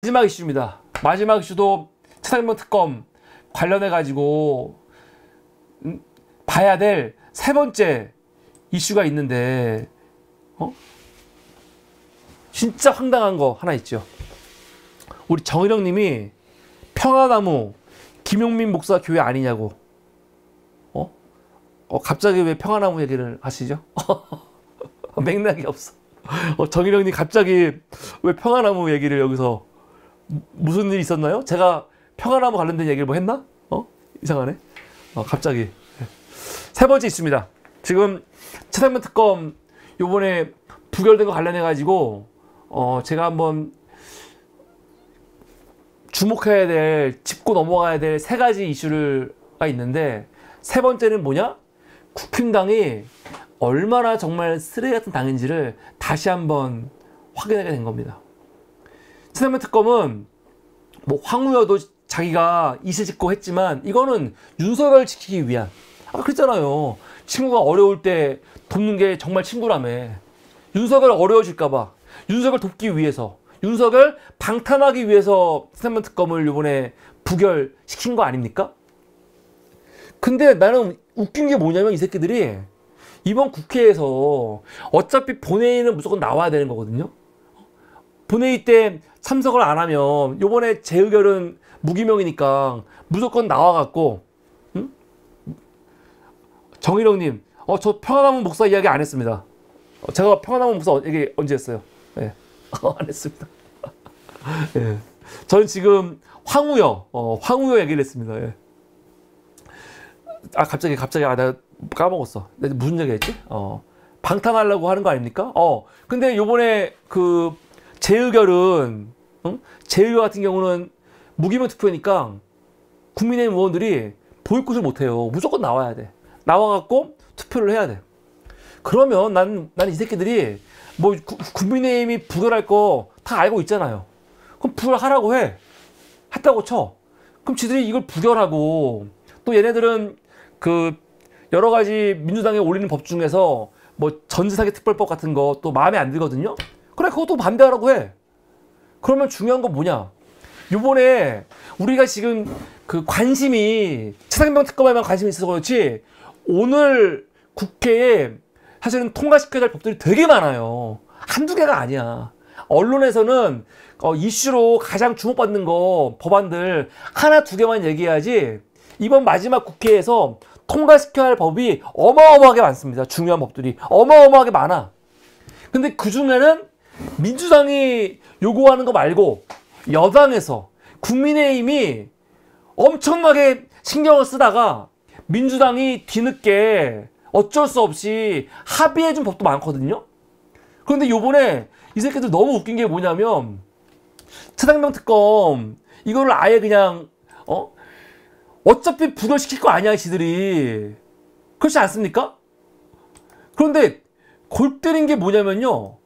마지막 이슈입니다. 마지막 이슈도 최상병 특검 관련해 가지고 봐야 될 세 번째 이슈가 있는데 진짜 황당한 거 하나 있죠. 우리 정일영 님이 평화나무 김용민 목사 교회 아니냐고. 갑자기 왜 평화나무 얘기를 하시죠? 맥락이 없어. 정일영 님 갑자기 왜 평화나무 얘기를 여기서 무슨 일이 있었나요? 제가 평화나무 관련된 얘기를 뭐 했나? 이상하네. 갑자기. 세 번째 있습니다. 지금 최상병 특검 요번에 부결된 거 관련해 가지고 제가 한번 주목해야 될, 짚고 넘어가야 될 세 가지 이슈가 있는데, 세 번째는 뭐냐? 국힘당이 얼마나 정말 쓰레기 같은 당인지를 다시 한번 확인하게 된 겁니다. 최상병 특검은 뭐 황우여도 자기가 이세 짓고 했지만 이거는 윤석열 지키기 위한, 아까 그랬잖아요. 친구가 어려울 때 돕는 게 정말 친구라며. 윤석열 어려워질까봐, 윤석열 돕기 위해서, 윤석열 방탄하기 위해서 최상병 특검을 이번에 부결시킨 거 아닙니까? 근데 나는 웃긴 게 뭐냐면, 이 새끼들이 이번 국회에서 어차피 본회의는 무조건 나와야 되는 거거든요. 본회의 때 참석을 안 하면 요번에 재의결은 무기명이니까 무조건 나와갖고, 응? 정일영님, 저 평화나무 목사 이야기 안 했습니다. 제가 평화나무 목사 얘기 언제 했어요? 네. 안 했습니다. 네. 저는 지금 황우여 얘기를 했습니다. 예. 갑자기 내가 까먹었어. 내가 무슨 얘기 했지? 방탄하려고 하는 거 아닙니까? 근데 요번에 그 재의결은, 재의결 같은 경우는 무기명 투표니까 국민의힘 의원들이 보이콧을 못해요. 무조건 나와야 돼. 나와갖고 투표를 해야 돼. 그러면 난 이 새끼들이 뭐 국민의힘이 부결할 거 다 알고 있잖아요. 그럼 부결하라고 해. 했다고 쳐. 그럼 지들이 이걸 부결하고, 또 얘네들은 그 여러 가지 민주당에 올리는 법 중에서 뭐 전세사기 특별법 같은 거 또 마음에 안 들거든요. 그래, 그것도 반대하라고 해. 그러면 중요한 건 뭐냐? 요번에 우리가 지금 그 관심이 최상병 특검에만 관심이 있어서 그렇지, 오늘 국회에 사실은 통과시켜야 될 법들이 되게 많아요. 한두 개가 아니야. 언론에서는 이슈로 가장 주목받는 거 법안들 하나 두 개만 얘기해야지, 이번 마지막 국회에서 통과시켜야 할 법이 어마어마하게 많습니다. 중요한 법들이 어마어마하게 많아. 근데 그 중에는 민주당이 요구하는 거 말고 여당에서 국민의힘이 엄청나게 신경을 쓰다가 민주당이 뒤늦게 어쩔 수 없이 합의해준 법도 많거든요. 그런데 요번에 이 새끼들 너무 웃긴 게 뭐냐면, 최상병 특검 이거를 아예 그냥 어차피 부결시킬 거 아니야 지들이. 그렇지 않습니까? 그런데 골 때린 게 뭐냐면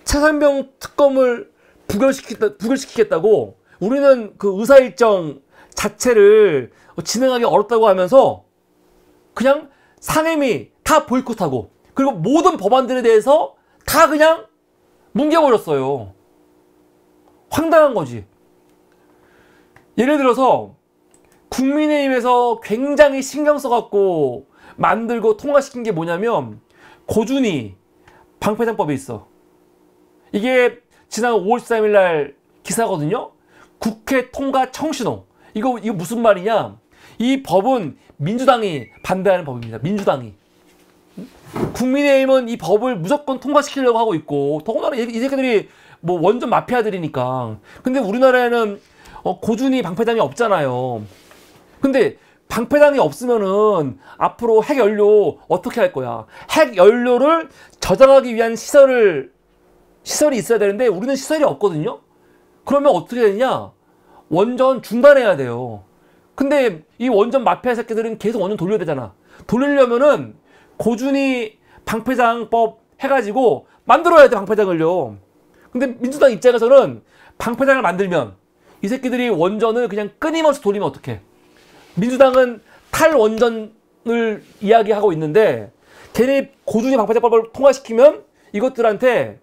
최상병 특검을 부결시키겠다고 우리는 그 의사일정 자체를 진행하기 어렵다고 하면서 그냥 상임위 다 보이콧하고, 그리고 모든 법안들에 대해서 다 그냥 뭉개버렸어요. 황당한 거지. 예를 들어서 국민의힘에서 굉장히 신경 써갖고 만들고 통과시킨 게 뭐냐면, 고준희 방패장법이 있어. 이게 지난 5월 13일 날 기사거든요. 국회 통과 청신호. 이거 무슨 말이냐? 이 법은 민주당이 반대하는 법입니다. 민주당이. 국민의힘은 이 법을 무조건 통과시키려고 하고 있고, 더군다나 이 새끼들이 뭐 원전 마피아들이니까. 근데 우리나라에는 고준희 방패장이 없잖아요. 근데 방패장이 없으면은 앞으로 핵연료 어떻게 할 거야? 핵연료를 저장하기 위한 시설이 있어야 되는데 우리는 시설이 없거든요. 그러면 어떻게 되냐? 원전 중단해야 돼요. 근데 이 원전 마피아 새끼들은 계속 원전 돌려야 되잖아. 돌리려면은 고준희 방패장법 해가지고 만들어야 돼, 방패장을요. 근데 민주당 입장에서는 방패장을 만들면 이 새끼들이 원전을 그냥 끊임없이 돌리면 어떡해? 민주당은 탈원전을 이야기하고 있는데, 걔네 고준희 방패장법을 통과시키면 이것들한테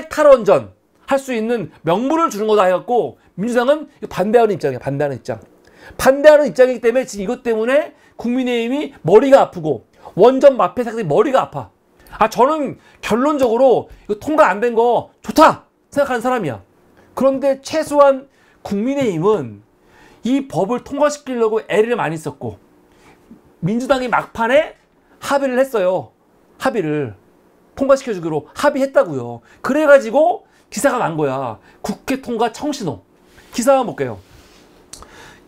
탈원전, 할 수 있는 명분을 주는 거다 해갖고 민주당은 반대하는 입장이야. 반대하는 입장. 반대하는 입장이기 때문에 지금 이것 때문에 국민의힘이 머리가 아프고 원전 마피아 사건이 머리가 아파. 저는 결론적으로 이거 통과 안 된 거 좋다 생각하는 사람이야. 그런데 최소한 국민의힘은 이 법을 통과시키려고 애를 많이 썼고 민주당이 막판에 합의를 했어요. 합의를 통과시켜주기로 합의했다고요. 그래가지고 기사가 난 거야. 국회 통과 청신호. 기사 한번 볼게요.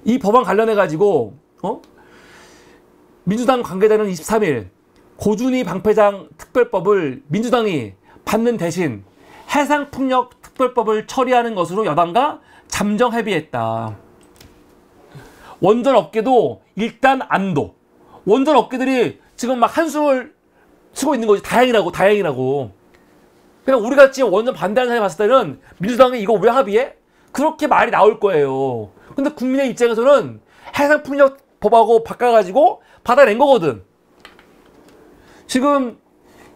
이 법안 관련해가지고 민주당 관계자는 23일 고준희 방패장 특별법을 민주당이 받는 대신 해상풍력 특별법을 처리하는 것으로 여당과 잠정 합의했다. 원전 업계도 일단 안도. 원전 업계들이 지금 막 한숨을 쉬고 있는 거지. 다행이라고. 그냥 우리 같이 원전 반대하는 사람이 봤을 때는 민주당이 이거 왜 합의해? 그렇게 말이 나올 거예요. 근데 국민의 입장에서는 해상풍력 법하고 바꿔가지고 받아낸 거거든. 지금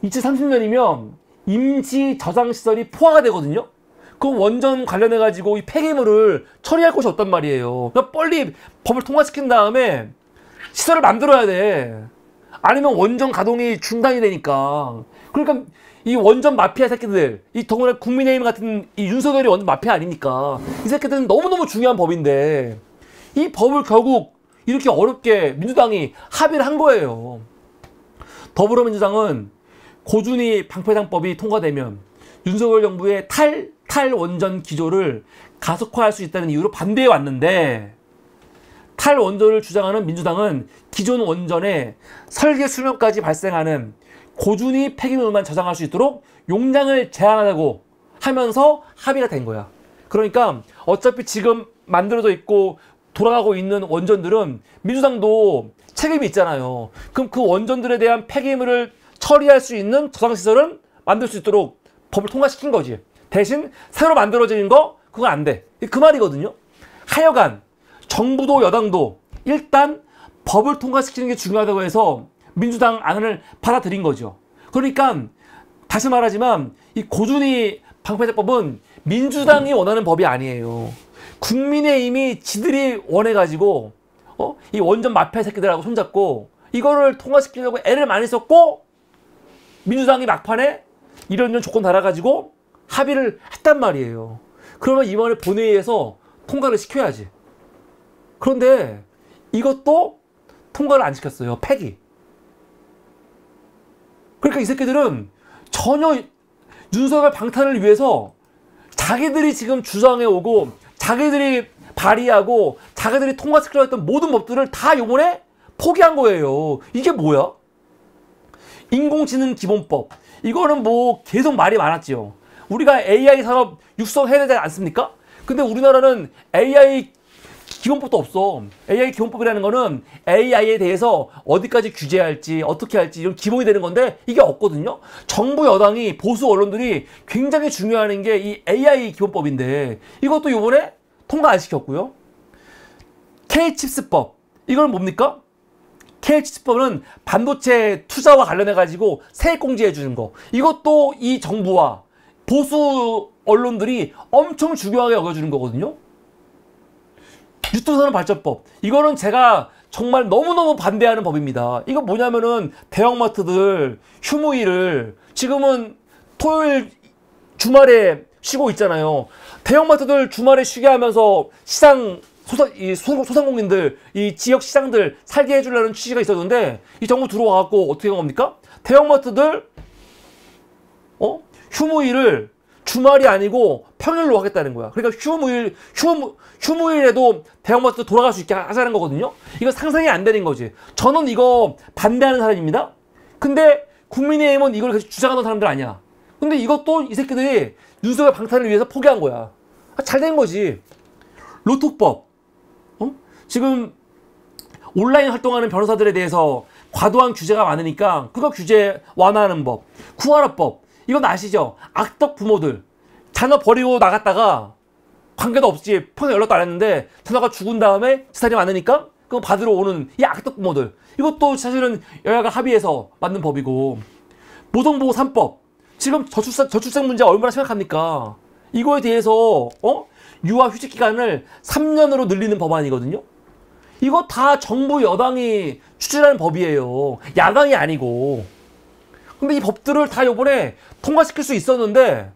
2030년이면 임시 저장시설이 포화가 되거든요. 그 원전 관련해가지고 이 폐기물을 처리할 곳이 없단 말이에요. 그러니까 빨리 법을 통과시킨 다음에 시설을 만들어야 돼. 아니면 원전 가동이 중단이 되니까. 그러니까 이 원전 마피아 새끼들, 이 더구나 국민의힘 같은 이 윤석열이 원전 마피아 아닙니까? 이 새끼들은 너무너무 중요한 법인데 이 법을 결국 이렇게 어렵게 민주당이 합의를 한 거예요. 더불어민주당은 고준희 방패장법이 통과되면 윤석열 정부의 탈원전 기조를 가속화할 수 있다는 이유로 반대해 왔는데 탈원전을 주장하는 민주당은 기존 원전에 설계 수명까지 발생하는 고준위 폐기물만 저장할 수 있도록 용량을 제한하자고 하면서 합의가 된 거야. 그러니까 어차피 지금 만들어져 있고 돌아가고 있는 원전들은 민주당도 책임이 있잖아요. 그럼 그 원전들에 대한 폐기물을 처리할 수 있는 저장시설은 만들 수 있도록 법을 통과시킨 거지. 대신 새로 만들어지는 거 그건 안 돼. 그 말이거든요. 하여간 정부도 여당도 일단 법을 통과시키는 게 중요하다고 해서 민주당 안을 받아들인 거죠. 그러니까 다시 말하지만 이 고준위 방패제법은 민주당이 원하는 법이 아니에요. 국민의힘이 지들이 원해가지고 이 원전 마피아 새끼들하고 손잡고 이거를 통과시키려고 애를 많이 썼고 민주당이 막판에 이런 조건 달아가지고 합의를 했단 말이에요. 그러면 이번에 본회의에서 통과를 시켜야지. 그런데 이것도 통과를 안 시켰어요. 폐기. 그러니까 이 새끼들은 전혀 윤석열 방탄을 위해서 자기들이 지금 주장해오고 자기들이 발의하고 자기들이 통과시키려고 했던 모든 법들을 다 요번에 포기한 거예요. 이게 뭐야? 인공지능 기본법. 이거는 뭐 계속 말이 많았지요. 우리가 AI 산업 육성해야 되지 않습니까? 근데 우리나라는 AI 기본법도 없어. AI 기본법이라는 거는 AI에 대해서 어디까지 규제할지 어떻게 할지 이런 기본이 되는 건데 이게 없거든요. 정부 여당이 보수 언론들이 굉장히 중요하는 게 이 AI 기본법인데 이것도 이번에 통과 안 시켰고요. K칩스법. 이건 뭡니까? K칩스법은 반도체 투자와 관련해 가지고 세액 공제해 주는 거. 이것도 이 정부와 보수 언론들이 엄청 중요하게 여겨주는 거거든요. 유통산업 발전법. 이거는 제가 정말 너무너무 반대하는 법입니다. 이거 뭐냐면은 대형마트들 휴무일을 지금은 토요일 주말에 쉬고 있잖아요. 대형마트들 주말에 쉬게 하면서 시장 소상공인들 이 지역 시장들 살게 해주려는 취지가 있었는데 이 정부 들어와갖고 어떻게 한 겁니까? 대형마트들 휴무일을 주말이 아니고 평일로 하겠다는 거야. 그러니까 휴무일에도 대형마트 돌아갈 수 있게 하자는 거거든요. 이거 상상이 안 되는 거지. 저는 이거 반대하는 사람입니다. 근데 국민의힘은 이걸 계속 주장하는 사람들 아니야. 근데 이것도 이 새끼들이 윤석열 방탄을 위해서 포기한 거야. 잘 된 거지. 로톡법. 지금 온라인 활동하는 변호사들에 대해서 과도한 규제가 많으니까 그거 규제 완화하는 법. 구하라법. 이건 아시죠? 악덕 부모들. 자녀 버리고 나갔다가 관계도 없이 평생 연락도 안 했는데 자녀가 죽은 다음에 재산이 많으니까 그거 받으러 오는 이 악덕 부모들. 이것도 사실은 여야가 합의해서 만든 법이고. 모성보호 3법. 지금 저출생 문제가 얼마나 심각합니까? 이거에 대해서 유아 휴직 기간을 3년으로 늘리는 법안이거든요. 이거 다 정부 여당이 추진하는 법이에요. 야당이 아니고. 근데 이 법들을 다 요번에 통과시킬 수 있었는데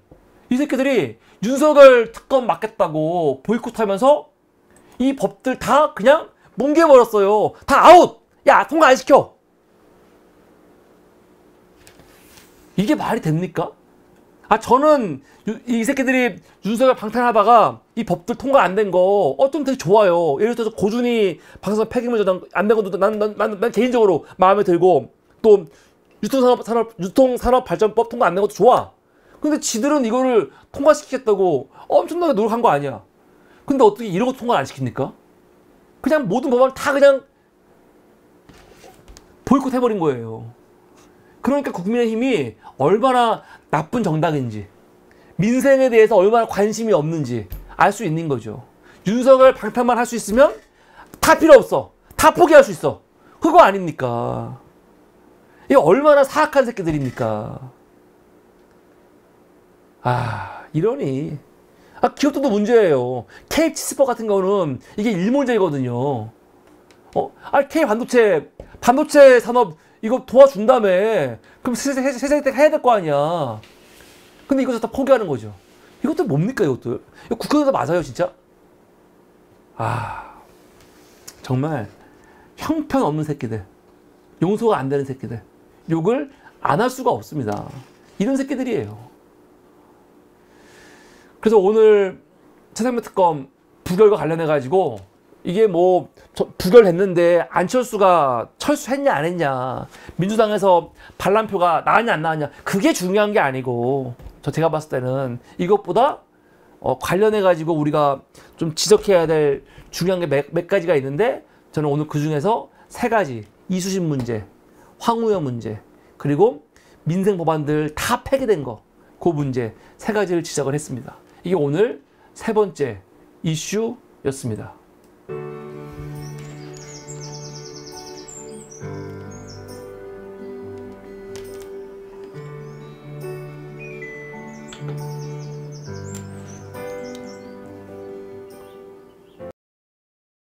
이 새끼들이 윤석열 특검 막겠다고 보이콧하면서 이 법들 다 그냥 뭉개버렸어요. 다 아웃! 야, 통과 안 시켜! 이게 말이 됩니까? 저는 이 새끼들이 윤석열 방탄하다가 이 법들 통과 안 된 거 좀 되게 좋아요. 예를 들어서 고준이 방송 폐기물 저장 안 된 것도 난 개인적으로 마음에 들고, 또 유통산업발전법 통과 안 된 것도 좋아. 근데 지들은 이거를 통과시키겠다고 엄청나게 노력한 거 아니야. 근데 어떻게 이런 거 통과 안 시킵니까? 그냥 모든 법안 다 그냥 보이콧 해버린 거예요. 그러니까 국민의힘이 얼마나 나쁜 정당인지, 민생에 대해서 얼마나 관심이 없는지 알 수 있는 거죠. 윤석열 방탄만 할 수 있으면 다 필요 없어. 다 포기할 수 있어. 그거 아닙니까? 이게 얼마나 사악한 새끼들입니까? 이러니. 기업들도 문제예요. K치스퍼 같은 거는 이게 일몰제거든요. K 반도체 산업 이거 도와준다며. 그럼 세세대 해야 될 거 아니야. 근데 이거 다 포기하는 거죠. 이것들 뭡니까, 이것들? 이거 국회의원도 맞아요, 진짜? 정말 형편없는 새끼들. 용서가 안 되는 새끼들. 욕을 안 할 수가 없습니다. 이런 새끼들이에요. 그래서 오늘 최상병 특검 부결과 관련해가지고 이게 뭐 부결했는데 안철수가 철수했냐 안 했냐, 민주당에서 반란표가 나왔냐 안 나왔냐, 그게 중요한 게 아니고, 제가 봤을 때는 이것보다 관련해가지고 우리가 좀 지적해야 될 중요한 게 몇 가지가 있는데, 저는 오늘 그 중에서 3가지, 이수신 문제, 황우여 문제, 그리고 민생 법안들 다 폐기된 거, 그 문제 3가지를 지적을 했습니다. 이게 오늘 3번째 이슈였습니다.